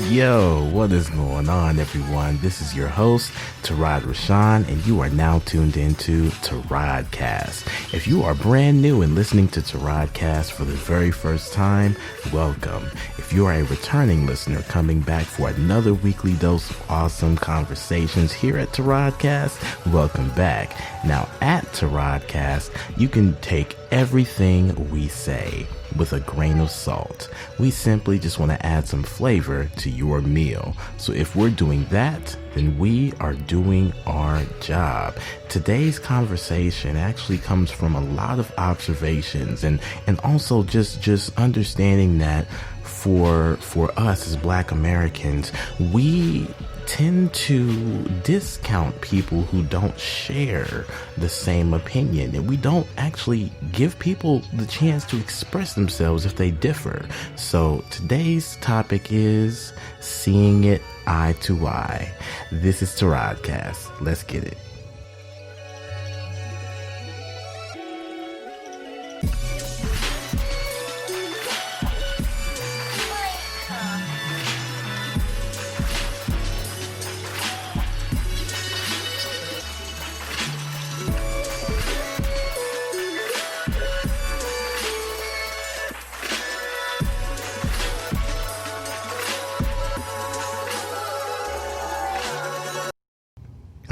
Yo, what is going on, everyone? This is your host, Tarod McKnight, and you are now tuned into TARODCAST. If you are brand new and listening to TARODCAST for the very first time, welcome. If you are a returning listener coming back for another weekly dose of awesome conversations here at TARODCAST, welcome back. Now, at TARODCAST, you can take everything we say with a grain of salt. We simply just want to add some flavor to your meal. So if we're doing that, then we are doing our job. Today's conversation actually comes from a lot of observations and also just understanding that for us as Black Americans, we tend to discount people who don't share the same opinion, and we don't actually give people the chance to express themselves if they differ. So today's topic is seeing it eye to eye. This is TARODCAST. Let's get it.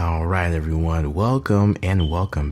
All right, everyone, welcome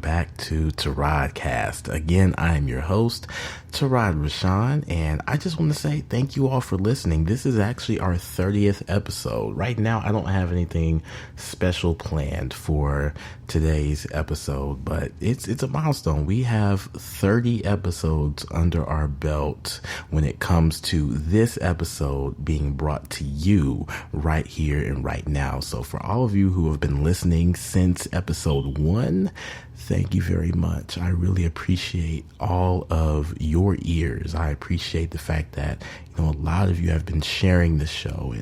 back to TARODCAST. Again, I am your host, Tarod McKnight, and I just want to say thank you all for listening. This is actually our 30th episode. Right now, I don't have anything special planned for today's episode, but it's a milestone. We have 30 episodes under our belt when it comes to this episode being brought to you right here and right now. So for all of you who have been listening since episode 1, thank you very much. I really appreciate all of your ears. I appreciate the fact that, a lot of you have been sharing the show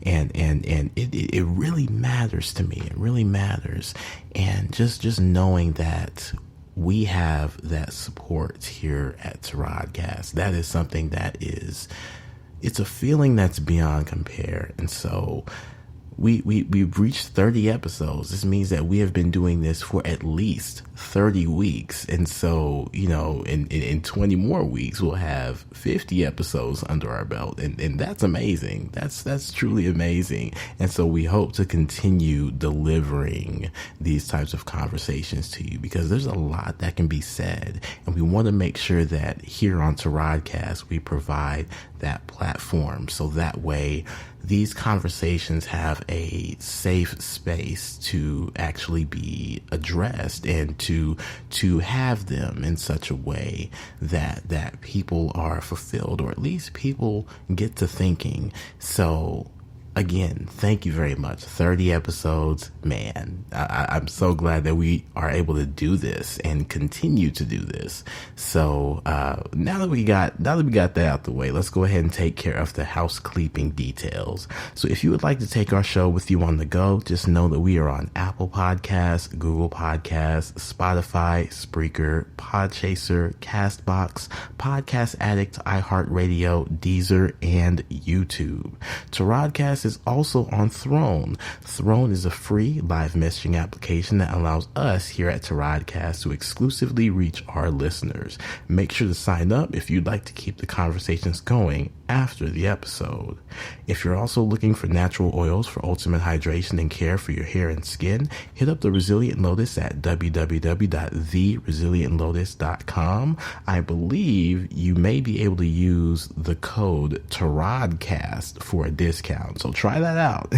and it really matters to me. It really matters. And just knowing that we have that support here at TARODCAST, that is something that it's a feeling that's beyond compare. And so we've reached 30 episodes. This means that we have been doing this for at least 30 weeks. And so, in 20 more weeks, we'll have 50 episodes under our belt. And that's amazing. That's truly amazing. And so we hope to continue delivering these types of conversations to you because there's a lot that can be said. And we want to make sure that here on TARODCAST, we provide that platform. So that way, these conversations have a safe space to actually be addressed and to have them in such a way that people are fulfilled, or at least people get to thinking. So again, thank you very much. 30 episodes, man. I'm so glad that we are able to do this and continue to do this. So now that we got that out the way, let's go ahead and take care of the housekeeping details. So if you would like to take our show with you on the go, just know that we are on Apple Podcasts, Google Podcasts, Spotify, Spreaker, Podchaser, Castbox, Podcast Addict, iHeartRadio, Deezer, and YouTube. TARODCAST is also on Throne. Throne is a free live messaging application that allows us here at TARODCAST to exclusively reach our listeners. Make sure to sign up if you'd like to keep the conversations going after the episode. If you're also looking for natural oils for ultimate hydration and care for your hair and skin, hit up the Resilient Lotus at www.theresilientlotus.com. I believe you may be able to use the code TARODCAST for a discount. So try that out.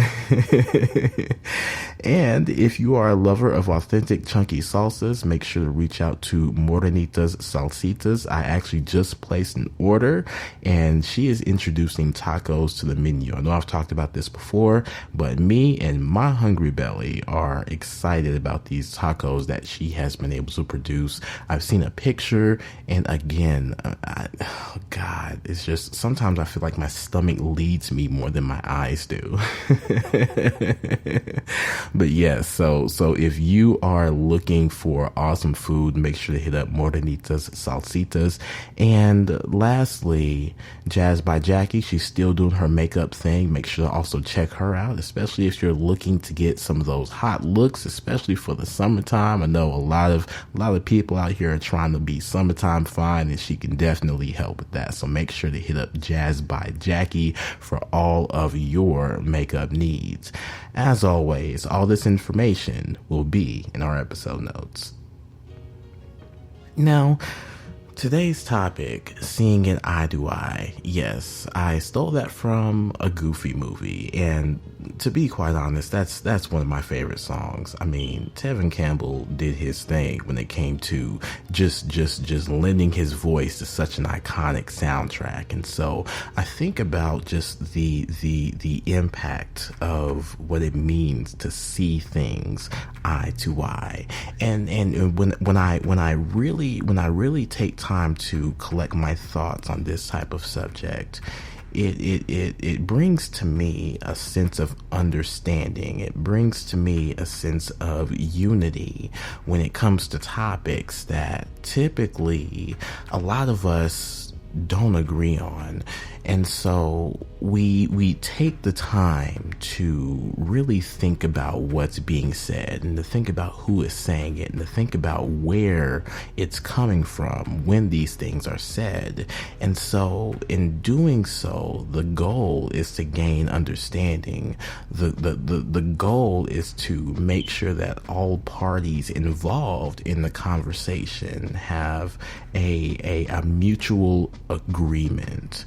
And if you are a lover of authentic chunky salsas, make sure to reach out to Morenita's Salsitas. I actually just placed an order and she is introducing tacos to the menu. I know I've talked about this before, but me and my hungry belly are excited about these tacos that she has been able to produce. I've seen a picture, and again, oh God, it's just sometimes I feel like my stomach leads me more than my eyes do. But yes, so if you are looking for awesome food, make sure to hit up Morenita's Salsitas. And lastly, Jazz by Jackie. She's still doing her makeup thing. Make sure to also check her out, especially if you're looking to get some of those hot looks, especially for the summertime. I know a lot of people out here are trying to be summertime fine, and she can definitely help with that. So make sure to hit up Jazz by Jackie for all of your makeup needs. As always, all this information will be in our episode notes. Now, today's topic, Seeing It Eye to Eye. Yes, I stole that from a Goofy movie, and to be quite honest, that's one of my favorite songs. I mean, Tevin Campbell did his thing when it came to just lending his voice to such an iconic soundtrack. And so I think about just the impact of what it means to see things eye to eye. And when I really take time to collect my thoughts on this type of subject, it brings to me a sense of understanding. It brings to me a sense of unity when it comes to topics that typically a lot of us don't agree on. And so we take the time to really think about what's being said, and to think about who is saying it, and to think about where it's coming from when these things are said. And so in doing so, the goal is to gain understanding. The goal is to make sure that all parties involved in the conversation have a mutual agreement.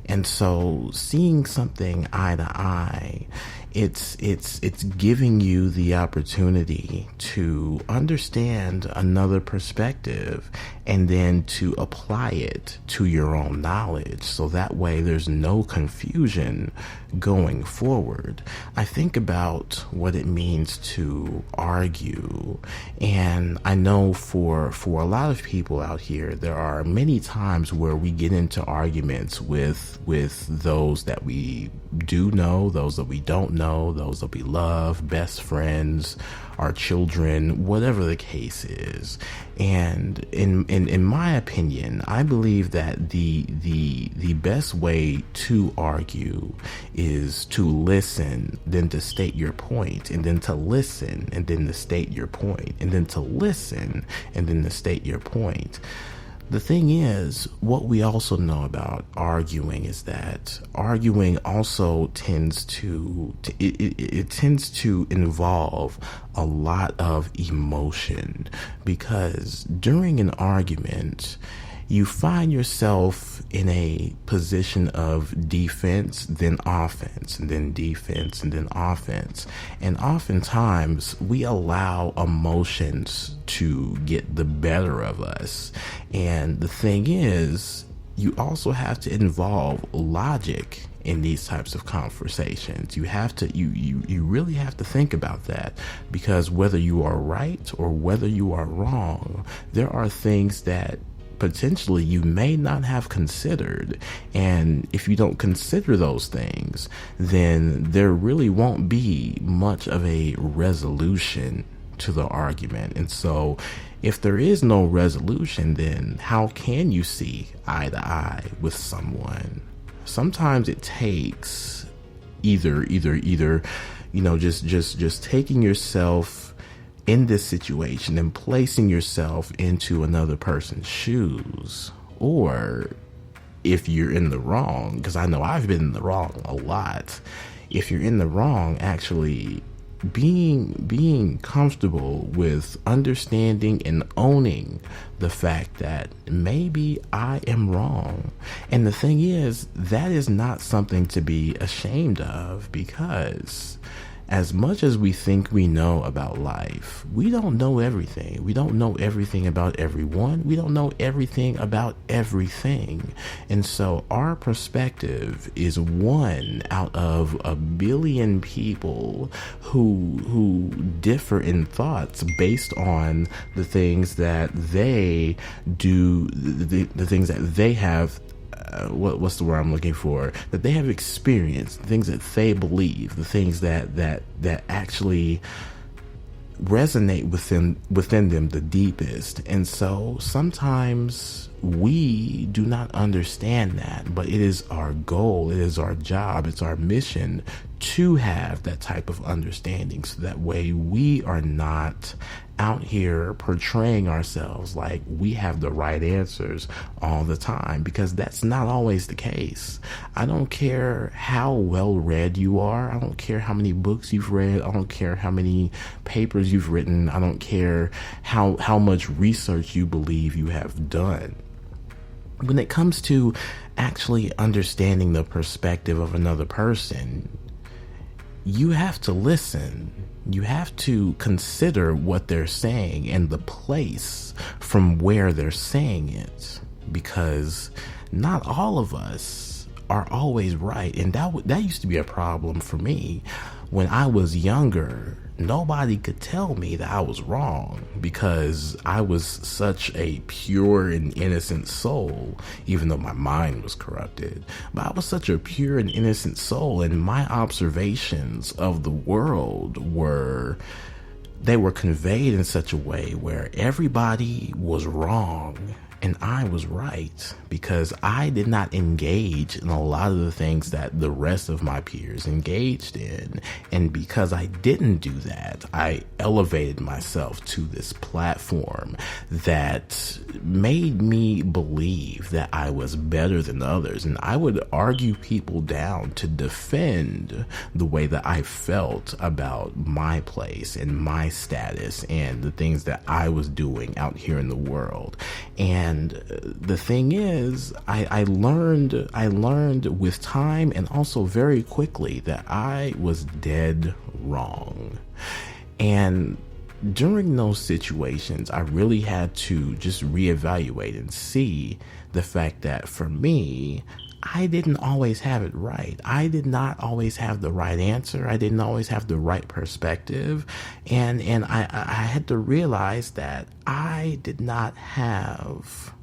And so seeing something eye to eye, it's giving you the opportunity to understand another perspective and then to apply it to your own knowledge. So that way there's no confusion going forward. I think about what it means to argue. And I know for a lot of people out here, there are many times where we get into arguments with those that we do know, those that we don't know, those that we love, best friends, our children, whatever the case is. And in my opinion, I believe that the best way to argue is to listen, then to state your point, and then to listen, and then to state your point, and then to listen, and then to state your point. The thing is, what we also know about arguing is that arguing also tends to involve a lot of emotion, because during an argument, you find yourself in a position of defense, then offense, and then defense, and then offense. And oftentimes we allow emotions to get the better of us. And the thing is, you also have to involve logic in these types of conversations. You have to, you really have to think about that, because whether you are right or whether you are wrong, there are things that potentially you may not have considered. And if you don't consider those things, then there really won't be much of a resolution to the argument. And so if there is no resolution, then how can you see eye to eye with someone? Sometimes it takes either, you know, just taking yourself in this situation and placing yourself into another person's shoes. Or if you're in the wrong, because I know I've been in the wrong a lot, if you're in the wrong, actually being comfortable with understanding and owning the fact that maybe I am wrong. And the thing is, that is not something to be ashamed of, because as much as we think we know about life, we don't know everything. We don't know everything about everyone. We don't know everything about everything. And so our perspective is one out of a billion people who differ in thoughts based on the things that they do, the things that they have, what's the word I'm looking for, that they have experienced, the things that they believe, the things that actually resonate within them the deepest. And so sometimes we do not understand that, but it is our goal, it is our job, it's our mission to have that type of understanding, so that way we are not out here portraying ourselves like we have the right answers all the time, because that's not always the case. I don't care how well read you are. I don't care how many books you've read. I don't care how many papers you've written. I don't care how much research you believe you have done. When it comes to actually understanding the perspective of another person, you have to listen. You have to consider what they're saying and the place from where they're saying it, because not all of us are always right. And that used to be a problem for me. When I was younger, nobody could tell me that I was wrong, because I was such a pure and innocent soul, even though my mind was corrupted. But I was such a pure and innocent soul, and my observations of the world were conveyed in such a way where everybody was wrong and I was right, because I did not engage in a lot of the things that the rest of my peers engaged in. And because I didn't do that, I elevated myself to this platform that made me believe that I was better than others. And I would argue people down to defend the way that I felt about my place and my status and the things that I was doing out here in the world. And the thing is, I learned with time, and also very quickly, that I was dead wrong. And during those situations, I really had to just reevaluate and see the fact that for me, I didn't always have it right. I did not always have the right answer. I didn't always have the right perspective. And I had to realize that I did not have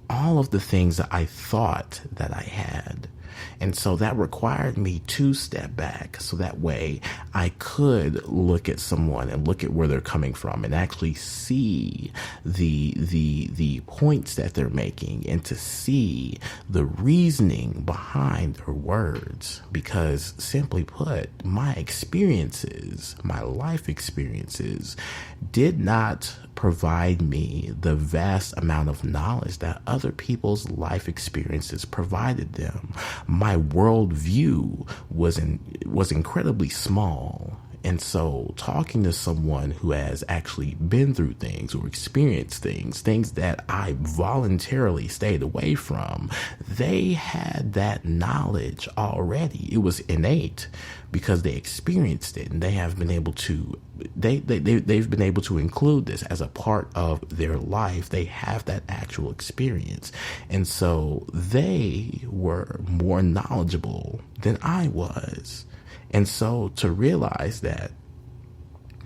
all of the things that I thought that I had. And so that required me to step back, so that way I could look at someone and look at where they're coming from and actually see the points that they're making, and to see the reasoning behind their words. Because simply put, my experiences, my life experiences, did not provide me the vast amount of knowledge that other people's life experiences provided them. My worldview was incredibly small. And so talking to someone who has actually been through things or experienced things that I voluntarily stayed away from, they had that knowledge already. It was innate because they experienced it, and they have been able to they've been able to include this as a part of their life. They have that actual experience. And so they were more knowledgeable than I was. And so to realize that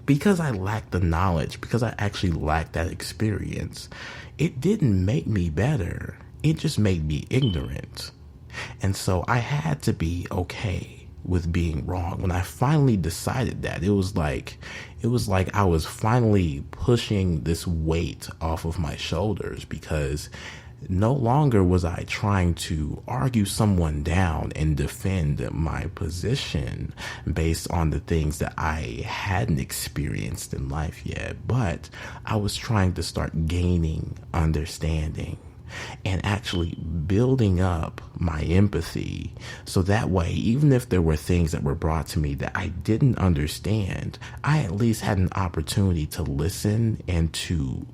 because I lacked the knowledge, because I actually lacked that experience, it didn't make me better. It just made me ignorant. And so I had to be okay with being wrong. When I finally decided that, it was like I was finally pushing this weight off of my shoulders, because no longer was I trying to argue someone down and defend my position based on the things that I hadn't experienced in life yet, but I was trying to start gaining understanding and actually building up my empathy, so that way, even if there were things that were brought to me that I didn't understand, I at least had an opportunity to listen and to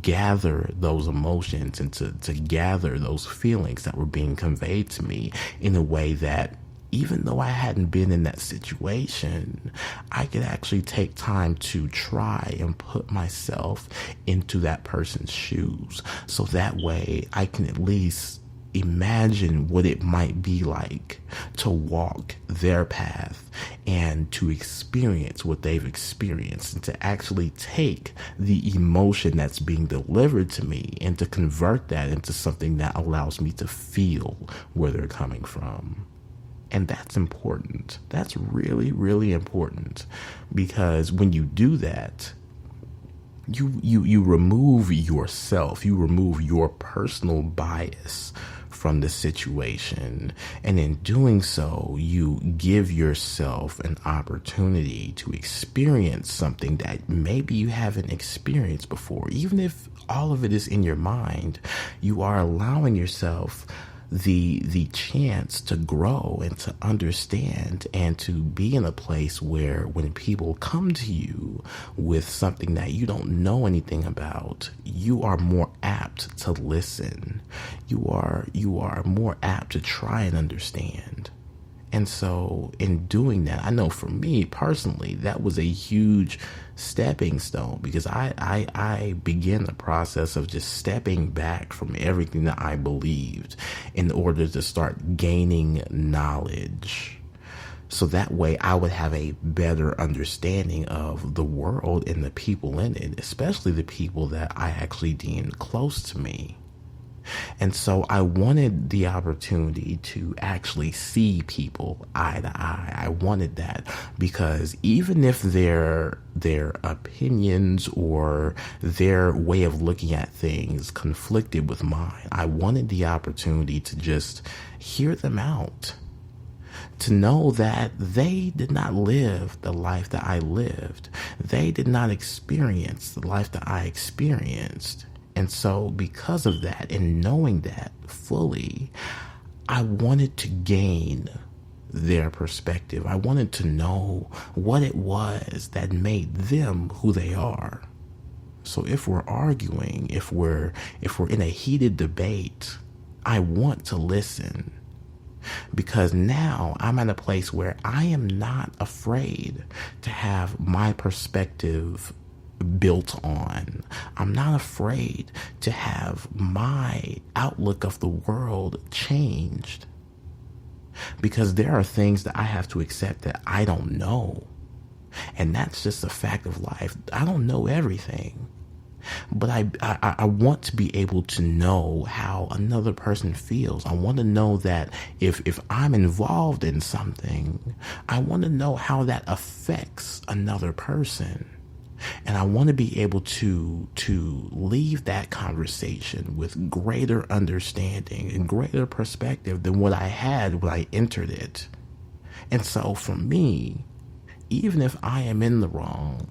gather those emotions and to gather those feelings that were being conveyed to me in a way that, even though I hadn't been in that situation, I could actually take time to try and put myself into that person's shoes. So that way I can at least imagine what it might be like to walk their path and to experience what they've experienced, and to actually take the emotion that's being delivered to me and to convert that into something that allows me to feel where they're coming from. And that's important. That's really, really important, because when you do that, you remove yourself, you remove your personal bias from the situation. And in doing so, you give yourself an opportunity to experience something that maybe you haven't experienced before. Even if all of it is in your mind, you are allowing yourself the chance to grow and to understand and to be in a place where when people come to you with something that you don't know anything about, you are more apt to listen. You are more apt to try and understand. And so in doing that, I know for me personally, that was a huge stepping stone, because I began the process of just stepping back from everything that I believed in order to start gaining knowledge. So that way I would have a better understanding of the world and the people in it, especially the people that I actually deemed close to me. And so I wanted the opportunity to actually see people eye to eye. I wanted that because even if their opinions or their way of looking at things conflicted with mine, I wanted the opportunity to just hear them out. To know that they did not live the life that I lived. They did not experience the life that I experienced. And so because of that and knowing that fully, I wanted to gain their perspective. I wanted to know what it was that made them who they are. So if we're arguing, if we're in a heated debate, I want to listen. Because now I'm at a place where I am not afraid to have my perspective built on. I'm not afraid to have my outlook of the world changed. Because there are things that I have to accept that I don't know. And that's just a fact of life. I don't know everything. But I want to be able to know how another person feels. I want to know that if I'm involved in something, I want to know how that affects another person. And I want to be able to leave that conversation with greater understanding and greater perspective than what I had when I entered it. And so for me, even if I am in the wrong,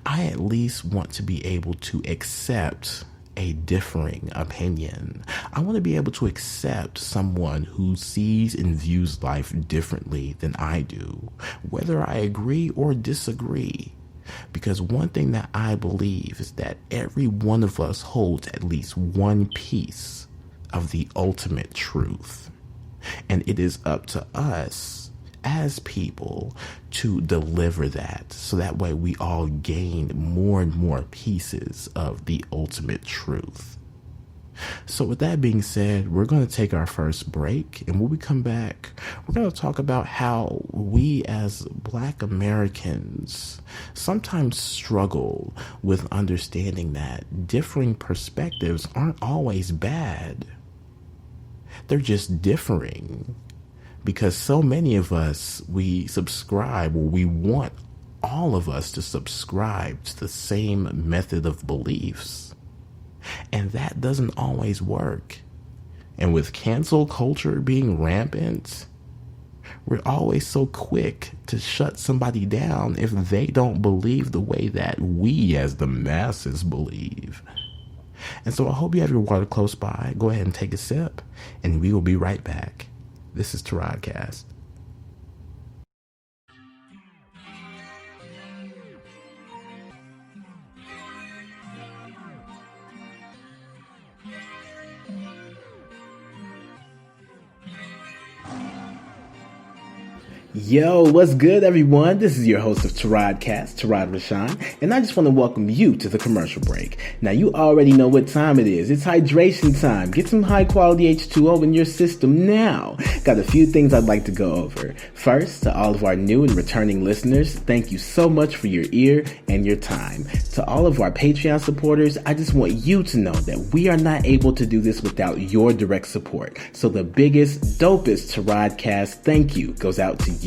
I at least want to be able to accept a differing opinion. I want to be able to accept someone who sees and views life differently than I do, whether I agree or disagree. Because one thing that I believe is that every one of us holds at least one piece of the ultimate truth. And it is up to us as people to deliver that, so that way we all gain more and more pieces of the ultimate truth. So with that being said, we're going to take our first break, and when we come back, we're going to talk about how we as Black Americans sometimes struggle with understanding that differing perspectives aren't always bad. They're just differing. Because so many of us, we subscribe, or we want all of us to subscribe to the same method of beliefs. And that doesn't always work. And with cancel culture being rampant, we're always so quick to shut somebody down if they don't believe the way that we as the masses believe. And so I hope you have your water close by. Go ahead and take a sip, and we will be right back. This is TARODCAST. Yo, what's good, everyone? This is your host of TARODCAST, Tarod Rashan, and I just want to welcome you to the commercial break. Now, you already know what time it is. It's hydration time. Get some high-quality H2O in your system now. Got a few things I'd like to go over. First, to all of our new and returning listeners, thank you so much for your ear and your time. To all of our Patreon supporters, I just want you to know that we are not able to do this without your direct support. So the biggest, dopest TARODCAST thank you goes out to you.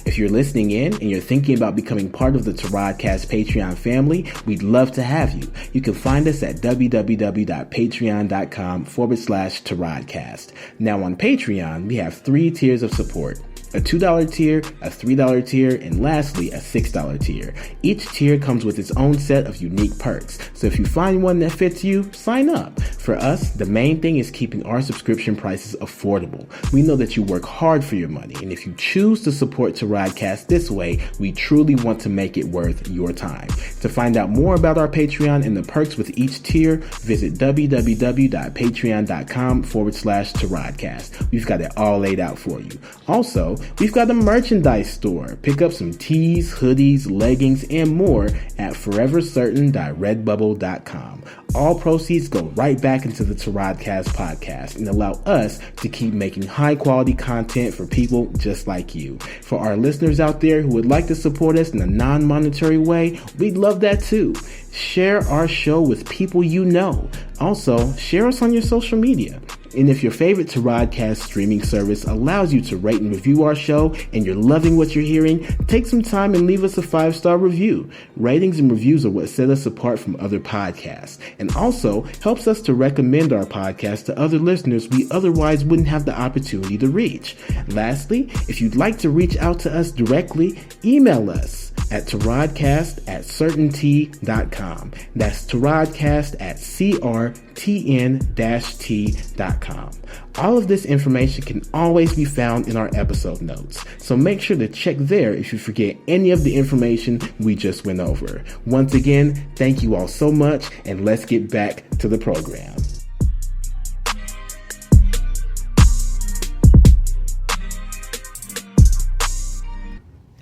If you're listening in and you're thinking about becoming part of the TARODCAST Patreon family, we'd love to have you. You can find us at www.patreon.com/TARODCAST. Now on Patreon, we have 3 tiers of support. A $2 tier, a $3 tier, and lastly, a $6 tier. Each tier comes with its own set of unique perks. So if you find one that fits you, sign up. For us, the main thing is keeping our subscription prices affordable. We know that you work hard for your money, and if you choose to support TARODCAST this way, we truly want to make it worth your time. To find out more about our Patreon and the perks with each tier, visit www.patreon.com/TARODCAST. We've got it all laid out for you. Also, we've got a merchandise store. Pick up some tees, hoodies, leggings, and more at forevercertain.redbubble.com. All proceeds go right back into the TARODCAST podcast and allow us to keep making high quality content for people just like you. For our listeners out there who would like to support us in a non-monetary way, we'd love that too. Share our show with people you know. Also, share us on your social media. And if your favorite TARODCAST streaming service allows you to rate and review our show and you're loving what you're hearing, take some time and leave us a 5-star review. Ratings and reviews are what set us apart from other podcasts and also helps us to recommend our podcast to other listeners we otherwise wouldn't have the opportunity to reach. Lastly, if you'd like to reach out to us directly, email us at TARODCAST@CRTN-T.com. That's TARODCAST@CRTN-T.com. All of this information can always be found in our episode notes, so make sure to check there if you forget any of the information we just went over. Once again, thank you all so much, and let's get back to the program.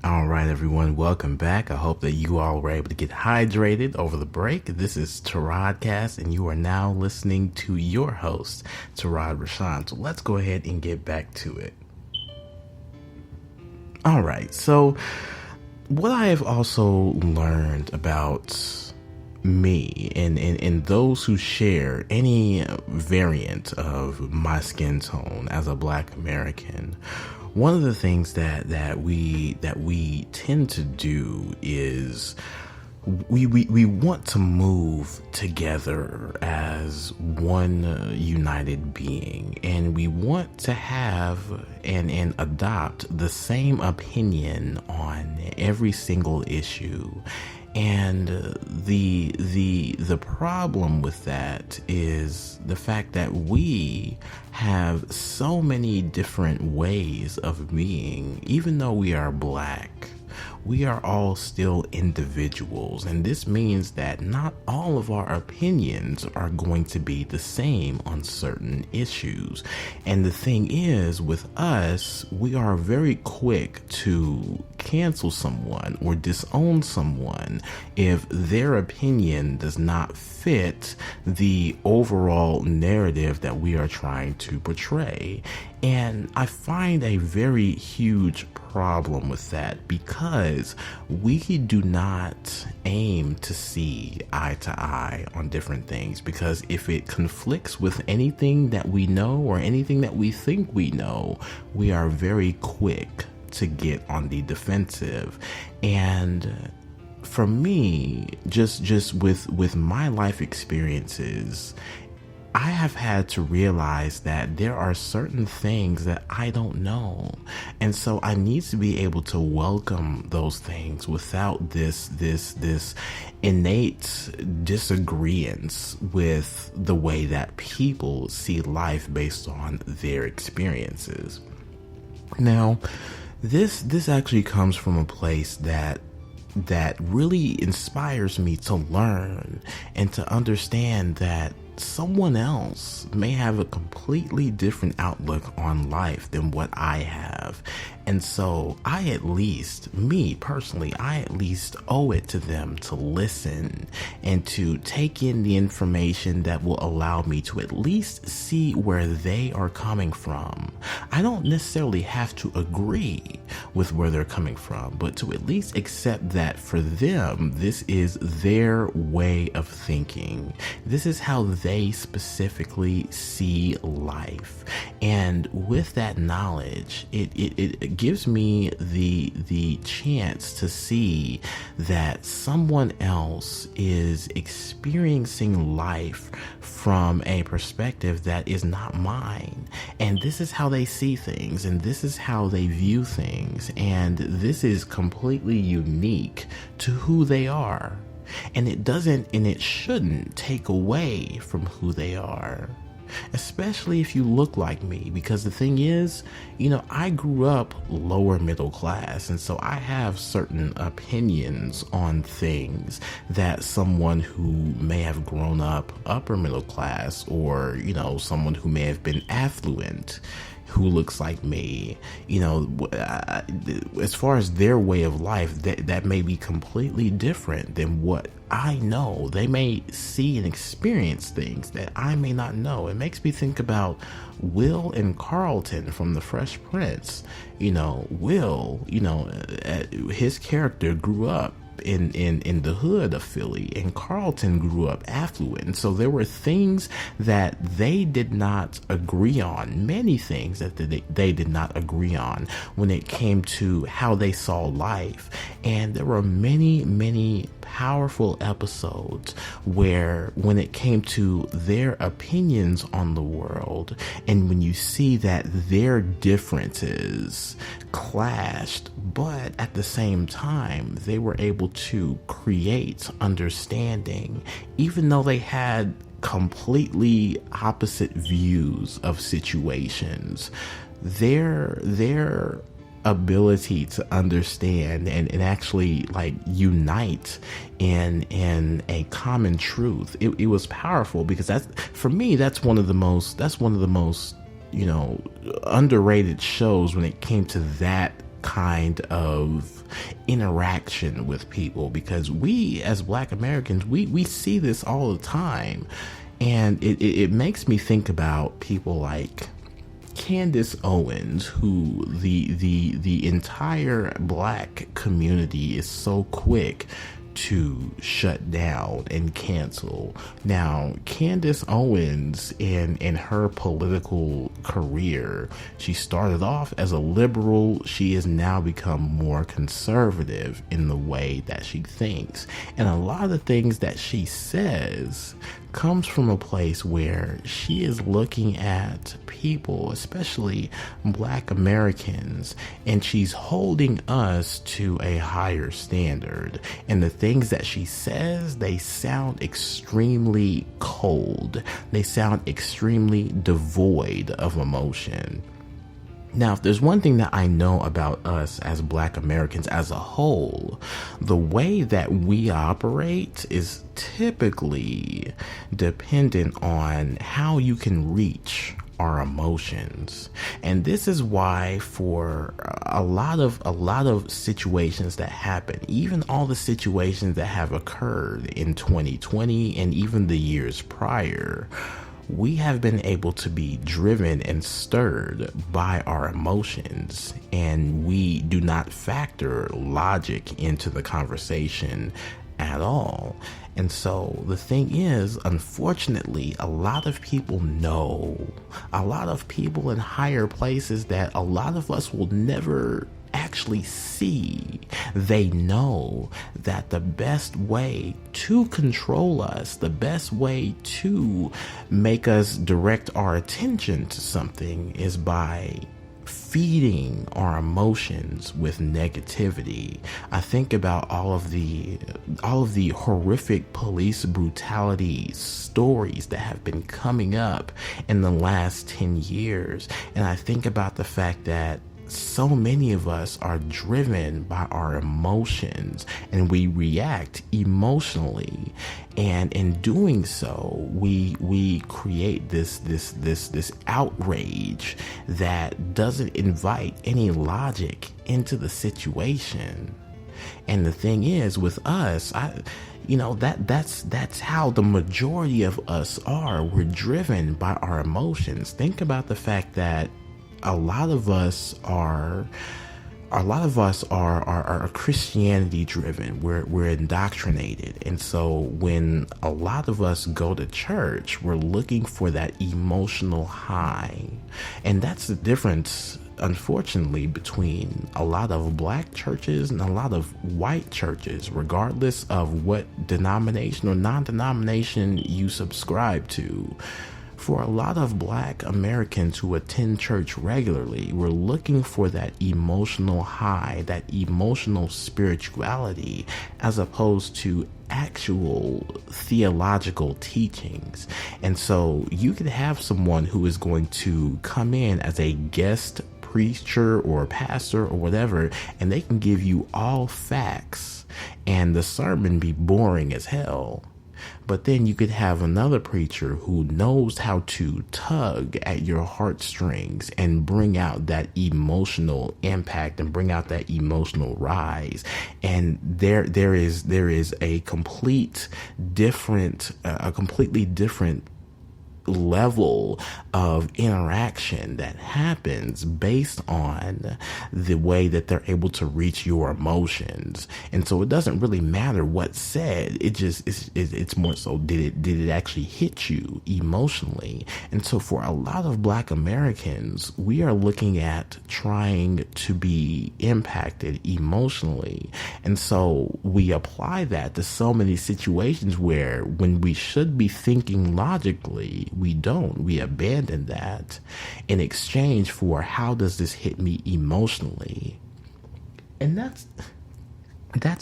All right, everyone, welcome back. I hope that you all were able to get hydrated over the break. This is TARODCAST, and you are now listening to your host, Tarod Rashan. So let's go ahead and get back to it. All right, so what I have also learned about me and those who share any variant of my skin tone as a Black American, one of the things that we tend to do is we want to move together as one united being, and we want to have and adopt the same opinion on every single issue. And the problem with that is the fact that we have so many different ways of being. Even though we are Black, we are all still individuals, and this means that not all of our opinions are going to be the same on certain issues. And the thing is, with us, we are very quick to cancel someone or disown someone if their opinion does not fit the overall narrative that we are trying to portray. And I find a very huge problem with that because we do not aim to see eye to eye on different things, because if it conflicts with anything that we know or anything that we think we know, we are very quick to get on the defensive. And for me, just with my life experiences, I have had to realize that there are certain things that I don't know. And so I need to be able to welcome those things without this innate disagreement with the way that people see life based on their experiences. Now, this actually comes from a place that really inspires me to learn and to understand that someone else may have a completely different outlook on life than what I have. And so me personally, I at least owe it to them to listen and to take in the information that will allow me to at least see where they are coming from. I don't necessarily have to agree with where they're coming from, but to at least accept that for them, this is their way of thinking. This is how they specifically see life. And with that knowledge, it gives me the chance to see that someone else is experiencing life from a perspective that is not mine. And this is how they see things, and this is how they view things, and this is completely unique to who they are. And it shouldn't take away from who they are, especially if you look like me, because the thing is, I grew up lower middle class, and so I have certain opinions on things that someone who may have grown up upper middle class, or someone who may have been affluent, who looks like me, as far as their way of life, that may be completely different than what I know. They may see and experience things that I may not know. It makes me think about Will and Carlton from The Fresh Prince. Will, his character grew up in the hood of Philly, and Carlton grew up affluent. And so there were things that they did not agree on, many things that they did not agree on when it came to how they saw life. And there were many powerful episodes where, when it came to their opinions on the world, and when you see that their differences clashed, but at the same time they were able to create understanding, even though they had completely opposite views of situations. Their ability to understand and actually unite in a common truth, it was powerful, because that's one of the most underrated shows when it came to that kind of interaction with people, because we as Black Americans, we see this all the time. And it makes me think about people like Candace Owens, who the entire Black community is so quick to shut down and cancel. Now, Candace Owens, in her political career, she started off as a liberal. She has now become more conservative in the way that she thinks. And a lot of the things that she says comes from a place where she is looking at people, especially Black Americans, and she's holding us to a higher standard. And the things that she says, they sound extremely cold. They sound extremely devoid of emotion. Now, if there's one thing that I know about us as Black Americans as a whole, the way that we operate is typically dependent on how you can reach our emotions. And this is why, for a lot of situations that happen, even all the situations that have occurred in 2020 and even the years prior, we have been able to be driven and stirred by our emotions, and we do not factor logic into the conversation at all. And so the thing is, unfortunately, a lot of people know, a lot of people in higher places that a lot of us will never actually see. They know that the best way to control us, the best way to make us direct our attention to something, is by feeding our emotions with negativity. I think about all of the horrific police brutality stories that have been coming up in the last 10 years. And I think about the fact that so many of us are driven by our emotions, and we react emotionally, and in doing so we create this outrage that doesn't invite any logic into the situation. And the thing is, with us, that's how the majority of us are. We're driven by our emotions. Think about the fact that a lot of us are Christianity driven. We're indoctrinated. And so when a lot of us go to church, we're looking for that emotional high. And that's the difference, unfortunately, between a lot of black churches and a lot of white churches, regardless of what denomination or non-denomination you subscribe to. For a lot of black Americans who attend church regularly, we're looking for that emotional high, that emotional spirituality, as opposed to actual theological teachings. And so you could have someone who is going to come in as a guest preacher or pastor or whatever, and they can give you all facts and the sermon be boring as hell. But then you could have another preacher who knows how to tug at your heartstrings and bring out that emotional impact and bring out that emotional rise. And there is a completely different level of interaction that happens based on the way that they're able to reach your emotions. And so it doesn't really matter what's said. It's more so, did it actually hit you emotionally? And so for a lot of black Americans, we are looking at trying to be impacted emotionally. And so we apply that to so many situations where, when we should be thinking logically, we don't. We abandon that in exchange for, how does this hit me emotionally? And that's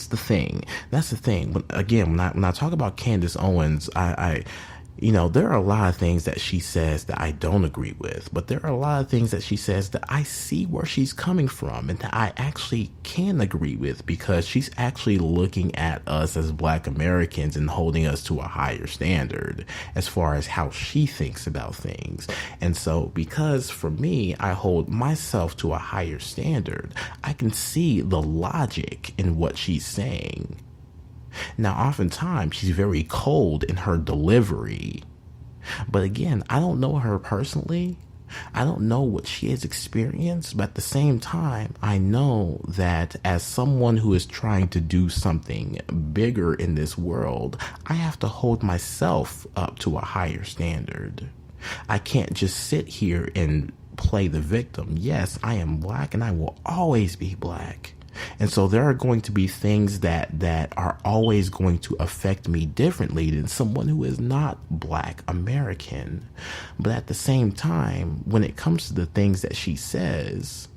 the thing. That's the thing. But again, when I talk about Candace Owens, there are a lot of things that she says that I don't agree with, but there are a lot of things that she says that I see where she's coming from and that I actually can agree with, because she's actually looking at us as black Americans and holding us to a higher standard as far as how she thinks about things. And so, because for me, I hold myself to a higher standard, I can see the logic in what she's saying. Now, oftentimes she's very cold in her delivery, but again, I don't know her personally. I don't know what she has experienced, but at the same time, I know that as someone who is trying to do something bigger in this world, I have to hold myself up to a higher standard. I can't just sit here and play the victim. Yes, I am black and I will always be black. And so there are going to be things that are always going to affect me differently than someone who is not black American. But at the same time, when it comes to the things that she says,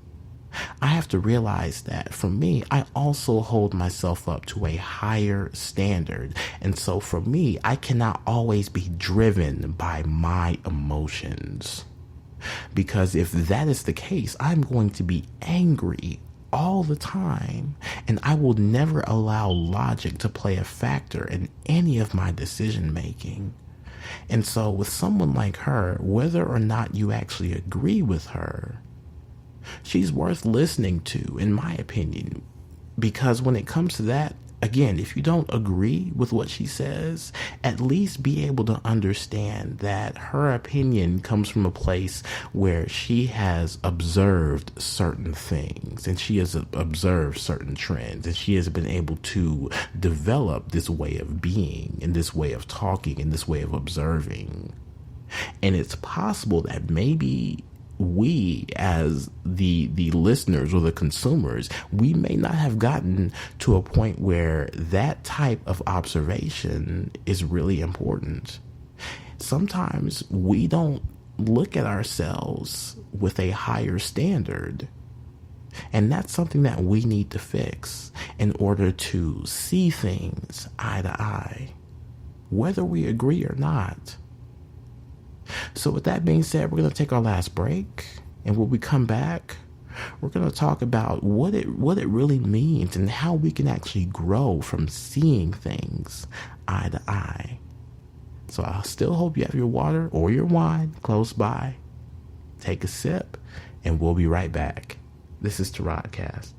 I have to realize that for me, I also hold myself up to a higher standard. And so for me, I cannot always be driven by my emotions. Because if that is the case, I'm going to be angry all the time, and I will never allow logic to play a factor in any of my decision making. And so with someone like her, whether or not you actually agree with her, she's worth listening to, in my opinion, because when it comes to that, again, if you don't agree with what she says, at least be able to understand that her opinion comes from a place where she has observed certain things and she has observed certain trends, and she has been able to develop this way of being and this way of talking and this way of observing. And it's possible that maybe we, as the listeners or the consumers, we may not have gotten to a point where that type of observation is really important. Sometimes we don't look at ourselves with a higher standard. And that's something that we need to fix in order to see things eye to eye, whether we agree or not. So with that being said, we're going to take our last break. And when we come back, We're going to talk about what it really means and how we can actually grow from seeing things eye to eye. So I still hope you have your water or your wine close by. Take a sip, and we'll be right back. This is TARODCAST.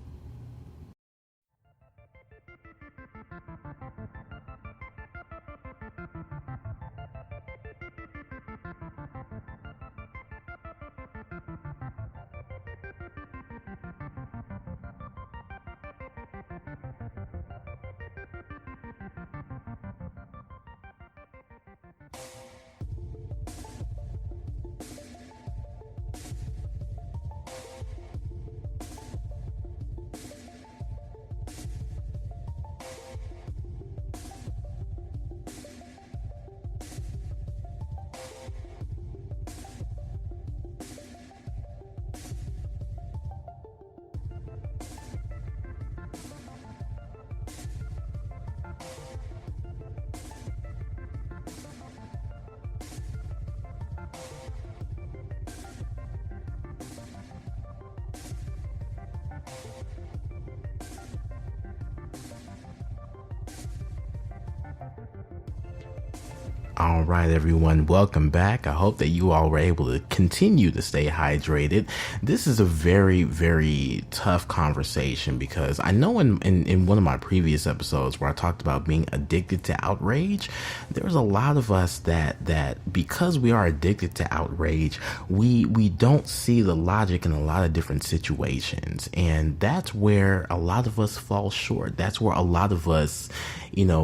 All right, everyone, welcome back. I hope that you all were able to continue to stay hydrated. This is a very, very tough conversation because I know in one of my previous episodes where I talked about being addicted to outrage, there's a lot of us that because we are addicted to outrage, we don't see the logic in a lot of different situations. And that's where a lot of us fall short. That's where a lot of us,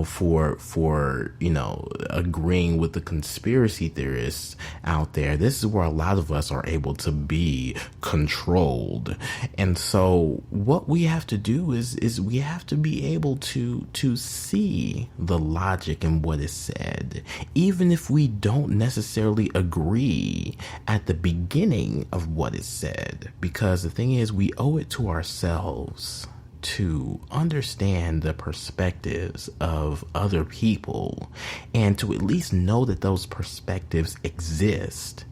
for agreeing with the conspiracy theorists out there, this is where a lot of us are able to be controlled. And so what we have to do is we have to be able to see the logic in what is said, even if we don't necessarily agree at the beginning of what is said, because the thing is, we owe it to ourselves to understand the perspectives of other people and to at least know that those perspectives exist.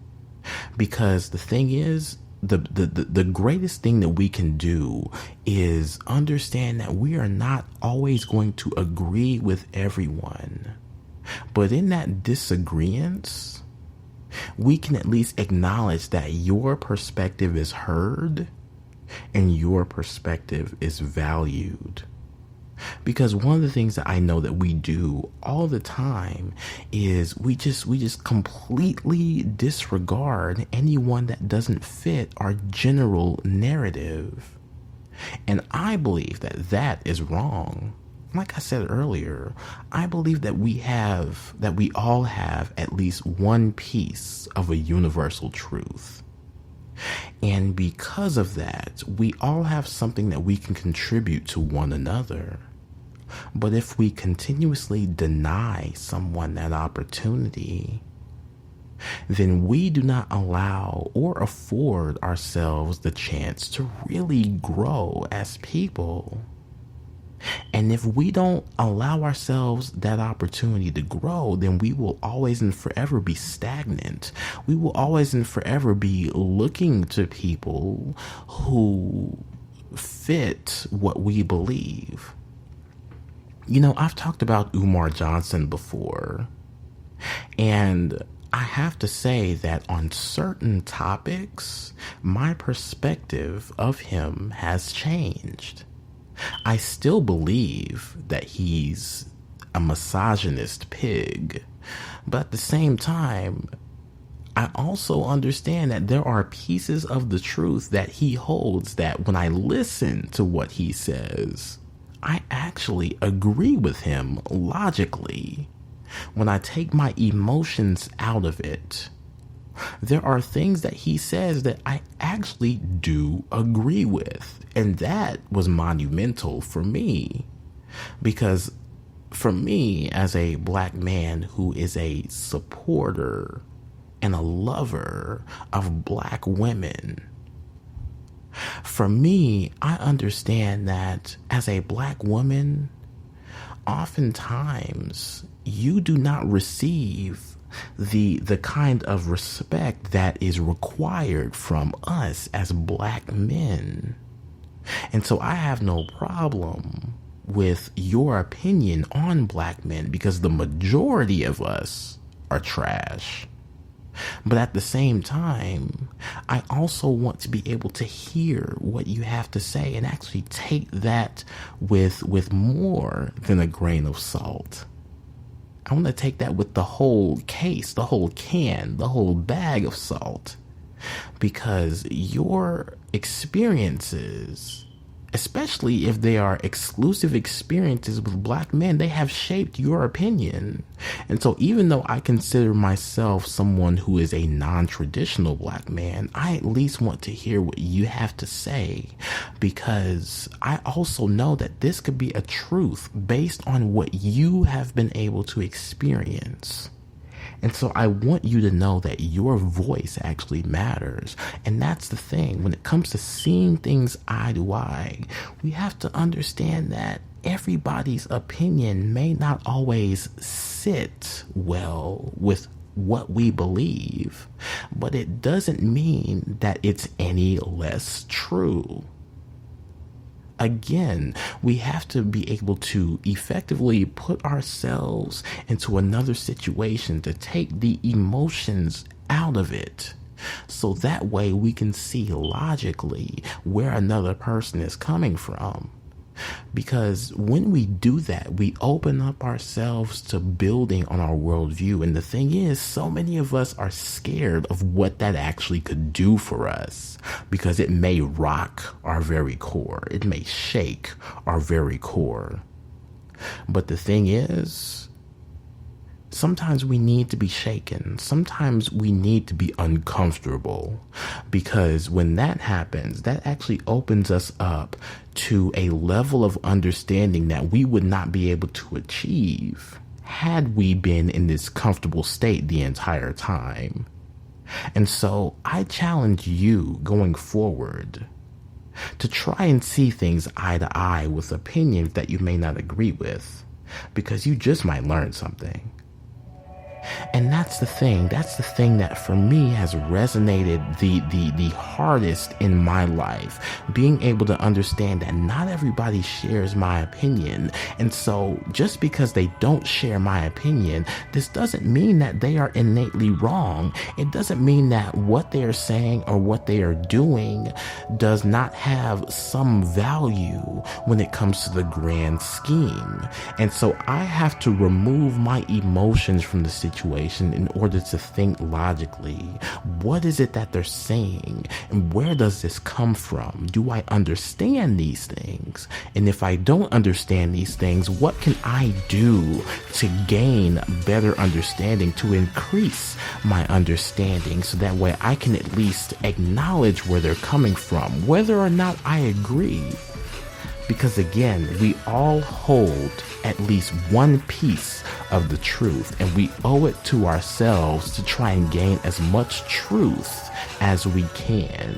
Because the thing is, the greatest thing that we can do is understand that we are not always going to agree with everyone. But in that disagreement, we can at least acknowledge that your perspective is heard and your perspective is valued. Because one of the things that I know that we do all the time is we just completely disregard anyone that doesn't fit our general narrative. And I believe that is wrong. Like I said earlier, I believe that we all have at least one piece of a universal truth. And because of that, we all have something that we can contribute to one another. But if we continuously deny someone that opportunity, then we do not allow or afford ourselves the chance to really grow as people. And if we don't allow ourselves that opportunity to grow, then we will always and forever be stagnant. We will always and forever be looking to people who fit what we believe. I've talked about Umar Johnson before, and I have to say that on certain topics, my perspective of him has changed. I still believe that he's a misogynist pig, but at the same time, I also understand that there are pieces of the truth that he holds that when I listen to what he says, I actually agree with him logically. When I take my emotions out of it, there are things that he says that I actually do agree with. And that was monumental for me. Because for me, as a black man who is a supporter and a lover of black women, for me, I understand that as a black woman, oftentimes you do not receive the kind of respect that is required from us as black men. And so I have no problem with your opinion on black men, because the majority of us are trash. But at the same time, I also want to be able to hear what you have to say and actually take that with more than a grain of salt. I want to take that with the whole case, the whole can, the whole bag of salt. Because your experiences, especially if they are exclusive experiences with black men, they have shaped your opinion. And so even though I consider myself someone who is a non-traditional black man, I at least want to hear what you have to say, because I also know that this could be a truth based on what you have been able to experience. And so I want you to know that your voice actually matters. And that's the thing. When it comes to seeing things eye to eye, we have to understand that everybody's opinion may not always sit well with what we believe, but it doesn't mean that it's any less true. Again, we have to be able to effectively put ourselves into another situation to take the emotions out of it. So that way we can see logically where another person is coming from. Because when we do that, we open up ourselves to building on our worldview. And the thing is, so many of us are scared of what that actually could do for us, because it may rock our very core. It may shake our very core. But the thing is, sometimes we need to be shaken. Sometimes we need to be uncomfortable, because when that happens, that actually opens us up to a level of understanding that we would not be able to achieve had we been in this comfortable state the entire time. And so I challenge you going forward to try and see things eye to eye with opinions that you may not agree with, because you just might learn something. And that's the thing that for me has resonated the hardest in my life, being able to understand that not everybody shares my opinion. And so just because they don't share my opinion, this doesn't mean that they are innately wrong. It doesn't mean that what they are saying or what they are doing does not have some value when it comes to the grand scheme. And so I have to remove my emotions from the situation in order to think logically. What is it that they're saying, and where does this come from? Do I understand these things? And if I don't understand these things, what can I do to gain better understanding, to increase my understanding, so that way I can at least acknowledge where they're coming from, whether or not I agree? Because again, we all hold at least one piece of the truth, and we owe it to ourselves to try and gain as much truth as we can.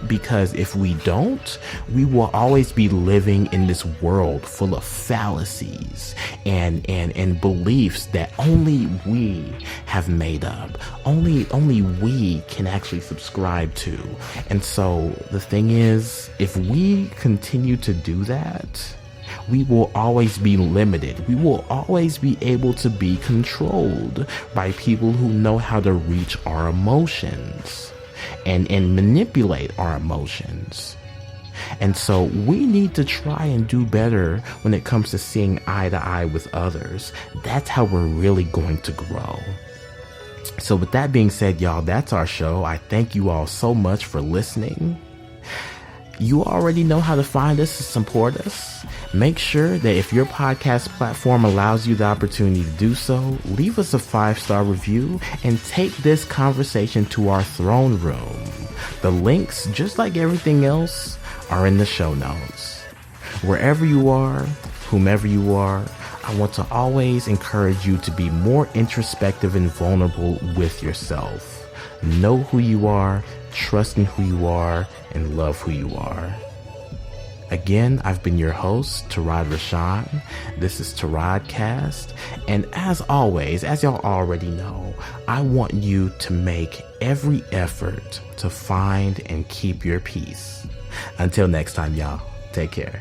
Because if we don't, we will always be living in this world full of fallacies and beliefs that only we have made up. Only we can actually subscribe to. And so the thing is, if we continue to do that, we will always be limited. We will always be able to be controlled by people who know how to reach our emotions and manipulate our emotions. And so we need to try and do better when it comes to seeing eye to eye with others. That's how we're really going to grow. So with that being said, y'all, that's our show. I thank you all so much for listening. You already know how to find us and support us. Make sure that if your podcast platform allows you the opportunity to do so, leave us a 5-star review and take this conversation to our throne room. The links, just like everything else, are in the show notes. Wherever you are, whomever you are, I want to always encourage you to be more introspective and vulnerable with yourself. Know who you are, trust in who you are, and love who you are. Again, I've been your host, Tarod Rashan. This is TARODCAST. And as always, as y'all already know, I want you to make every effort to find and keep your peace. Until next time, y'all, take care.